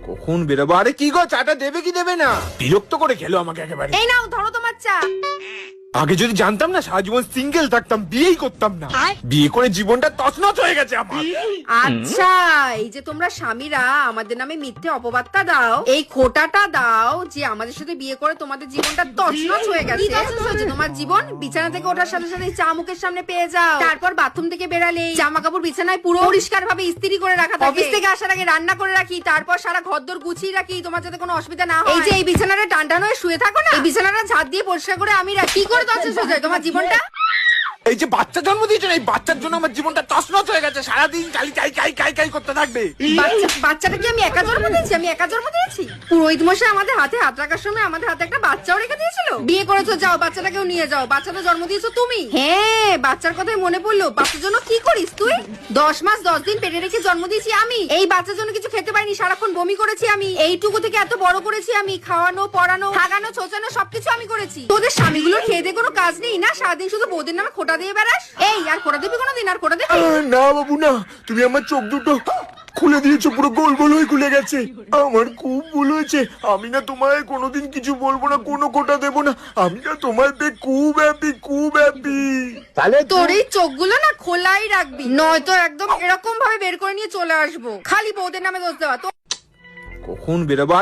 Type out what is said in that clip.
কখন বেরোবো? আরে কি গো, চাটা দেবে কি দেবে না? বিরক্ত করে খেলো আমাকে একেবারে। এই নাও ধরো তোমার চা। আগে যদি জানতাম না সারা জীবন সিঙ্গেল থাকতাম, বিয়েই করতাম না। বিয়ে করে জীবনটা তছনছ হয়ে গেছে আমার। আচ্ছা, এই যে তোমরা স্বামীরা আমাদের নামে মিথ্যে অপবাদটা দাও, এই খোটাটা দাও যে আমাদের সাথে বিয়ে করে তোমাদের জীবনটা তছনছ হয়ে গেছে। কি তছনছ হয়েছে তোমার জীবন? বিছানা থেকে ওঠার সাথে সাথে চা মুখের সামনে পেয়ে যাও, তারপর বাথরুম থেকে বেরালে জামা কাপড় বিছানায় পুরো পরিষ্কার ভাবে ইস্ত্রি করে রাখা থাকে, অফিস থেকে আসার আগে রান্না করে রাখি, তারপর সারা ঘরদোর গুছিয়ে রাখি তোমার যাতে কোনো অসুবিধা না হয়। এই যে এই বিছানাটা টানটান হয়ে শুয়ে থাকো না, এই বিছানাটা ঝাড় দিয়ে পরিষ্কার করে আমি রাখি। কি করে তছনছ হয়ে যায় তোমার জীবনটা? এই যে বাচ্চা জন্ম দিয়েছেন, এই বাচ্চার জন্য আমার জীবনটা তছনছ হয়ে গেছে। সারাদিন খালি কাই কাই কাই কাই করতে থাকবে। বাচ্চাটা কি আমি একা জন্ম দিয়েছি? আমি একা জন্ম দিয়েছি? পুরোহিত মশাই আমাদের হাতে হাত রাখার সময় আমাদের হাতে একটা বাচ্চাও রেখে দিয়েছিল। বিয়ে করেছো, যাও বাচ্চাটাকেও নিয়ে যাও। বাচ্চাটা জন্ম দিয়েছো তুমি। হ্যাঁ, বাচ্চার কথাই মনে পড়লো। বাচ্চার জন্য কি করিস তুই? 10 মাস 10 দিন পেটে রেখে জন্ম দিয়েছি আমি। এই বাচ্চার জন্য কিছু খেতে পারিনি, সারাক্ষণ বমি করেছি আমি। এইটুকু থেকে এত বড় করেছি আমি। খাওয়ানো, পড়ানো, থাকানো, ছোচানো সবকিছু আমি করেছি। তোদের স্বামীগুলোর খেয়ে দিয়ে কোনো কাজ নেই না? সারাদিন শুধু বৌদের নামে খোটা দিয়ে বেড়াস। এই আর খোটা দিবি কোনোদিন? আর খোটা দিবি না বাবু না, তুমি আমার চোখ দুটো খুলে দিয়েছো, পুরো গোল গোল হয়ে খুলে গেছে। আমার খুব ভুল হয়েছে। আমি না তোমায় কোনোদিন কিছু বলবো না, কোনো কোটা দেবো না। আমি না তোমায় পেয়ে খুব হ্যাপি, খুব হ্যাপি। তাহলে তোর এই চোখগুলো না খোলাই রাখবি, নয়তো একদম এরকম ভাবে বের করে নিয়ে চলে আসবো। খালি বৌদের নামে দোষ দেওয়া। কখন বেরোবো?